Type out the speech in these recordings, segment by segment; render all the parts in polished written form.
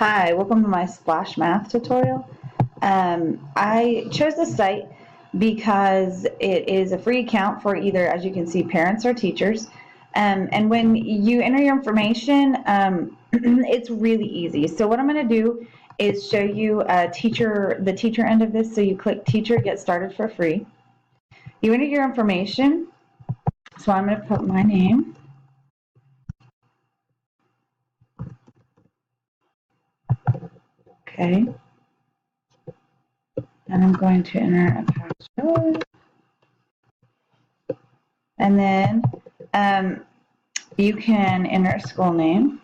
Hi, welcome to my Splash Math tutorial. I chose this site because it is a free account for either, as you can see, parents or teachers. And when you enter your information, it's really easy. So what I'm going to do is show you the teacher end of this. So you click Teacher, Get Started for free. You enter your information. So I'm going to put my name. Okay. And I'm going to enter a password. And then you can enter a school name.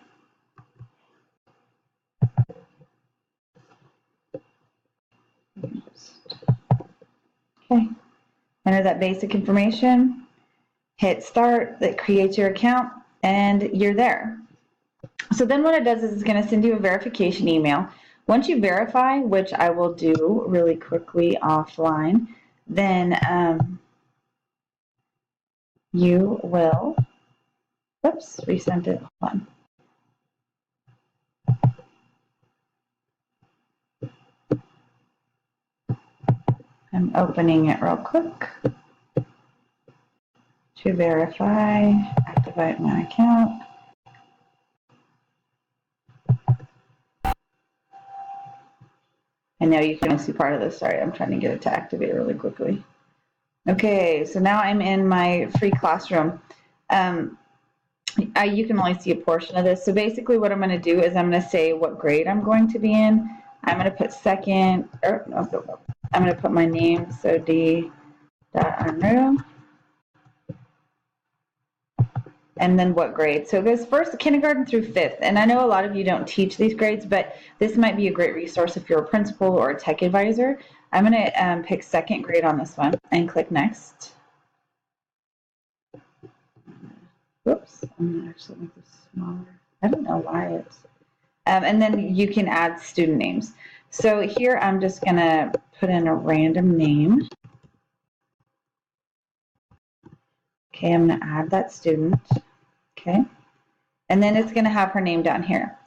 Okay. Enter that basic information. Hit start. That creates your account, and you're there. So then what it does is it's going to send you a verification email. Once you verify, which I will do really quickly offline, then you will, oops, resent it. Hold on. I'm opening it real quick to verify, activate my account. And now you can see part of this. Sorry, I'm trying to get it to activate really quickly. Okay, so now I'm in my free classroom. You can only see a portion of this. So basically what I'm going to do is I'm going to say what grade I'm going to be in. I'm going to put second, or no, I'm going to put my name, so D.Unruh. And then what grade. So it goes first kindergarten through fifth. And I know a lot of you don't teach these grades, but this might be a great resource if you're a principal or a tech advisor. I'm going to pick second grade on this one and click next. Whoops, I'm going to actually make this smaller. I don't know why it's. And then you can add student names. So here I'm just going to put in a random name. Okay, I'm going to add that student. Okay, and then it's going to have her name down here.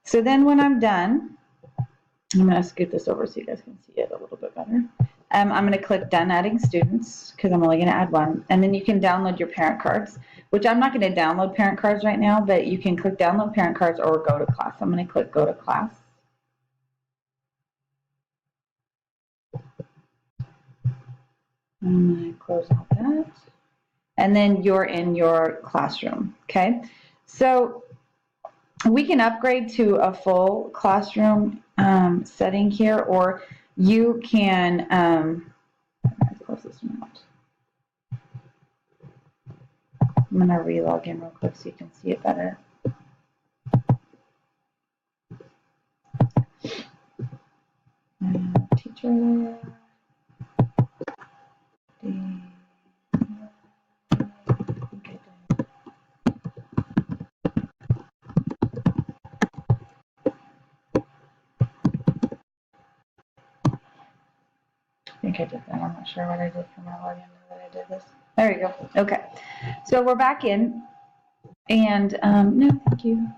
So then when I'm done, I'm going to scoot this over so you guys can see it a little bit better. I'm going to click Done Adding Students because I'm only going to add one. And then you can download your parent cards, which I'm not going to download parent cards right now, but you can click Download Parent Cards or Go to Class. I'm going to click Go to Class. I'm going to close out that. And then you're in your classroom, okay? So we can upgrade to a full classroom setting here, or you can, close this one out. I'm going to re-log in real quick so you can see it better. Teacher. I think I did that. I'm not sure what I did for my login that I did this. There we go. Okay. So we're back in. And no, thank you.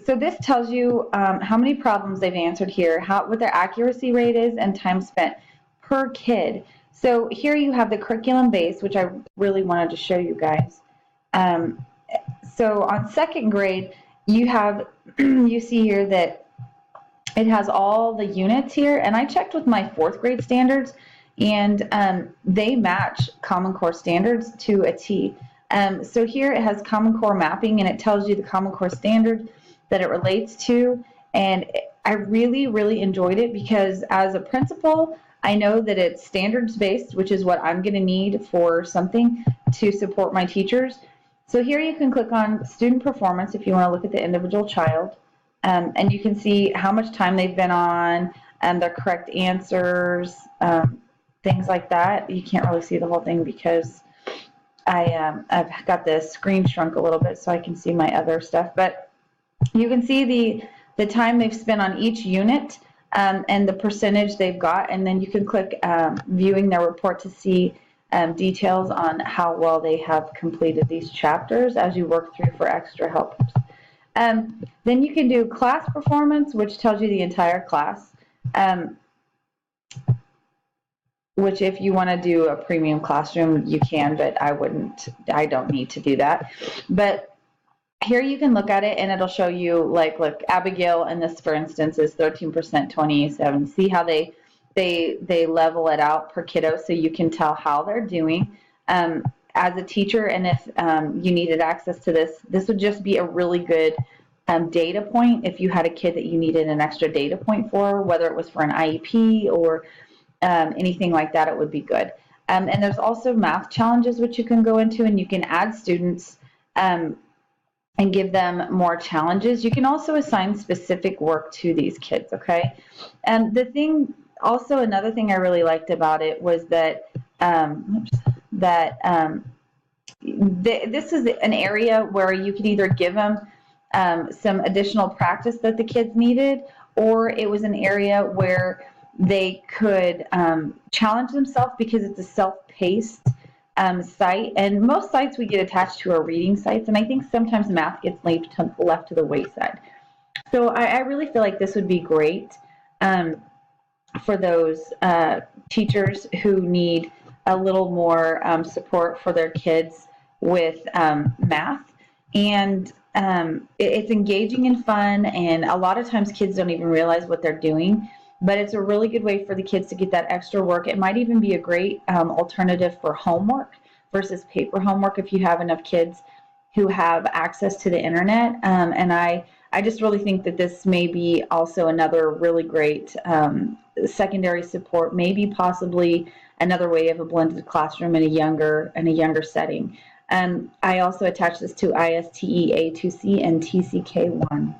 So this tells you how many problems they've answered here, what their accuracy rate is, and time spent per kid. So here you have the curriculum base, which I really wanted to show you guys. So on second grade, you have, you see here that it has all the units here, and I checked with my fourth grade standards, and they match Common Core standards to a T. So here it has Common Core mapping, and it tells you the Common Core standard that it relates to, and I really, really enjoyed it because as a principal, I know that it's standards-based, which is what I'm going to need for something to support my teachers. So here you can click on student performance if you want to look at the individual child. And you can see how much time they've been on and their correct answers, things like that. You can't really see the whole thing because I've got the screen shrunk a little bit so I can see my other stuff. But you can see the time they've spent on each unit and the percentage they've got. And then you can click viewing their report to see details on how well they have completed these chapters as you work through for extra help. Then you can do class performance, which tells you the entire class. Which if you want to do a premium classroom, you can, but I don't need to do that. But here you can look at it and it'll show you, like, look, Abigail, and this, for instance, is 13%, 27. See how they level it out per kiddo, so you can tell how they're doing. As a teacher, and if you needed access to this would just be a really good data point if you had a kid that you needed an extra data point for, whether it was for an IEP or anything like that, it would be good. And there's also math challenges, which you can go into, and you can add students and give them more challenges. You can also assign specific work to these kids, okay? And another thing I really liked about it was that, this is an area where you could either give them some additional practice that the kids needed, or it was an area where they could challenge themselves, because it's a self-paced site, and most sites we get attached to are reading sites, and I think sometimes math gets left to the wayside. So I really feel like this would be great for those teachers who need a little more support for their kids with math. And it's engaging and fun, and a lot of times kids don't even realize what they're doing, but it's a really good way for the kids to get that extra work. It might even be a great alternative for homework versus paper homework if you have enough kids who have access to the internet. And I just really think that this may be also another really great secondary support, maybe possibly another way of a blended classroom in a younger setting. I also attach this to ISTE A2C and TCK1.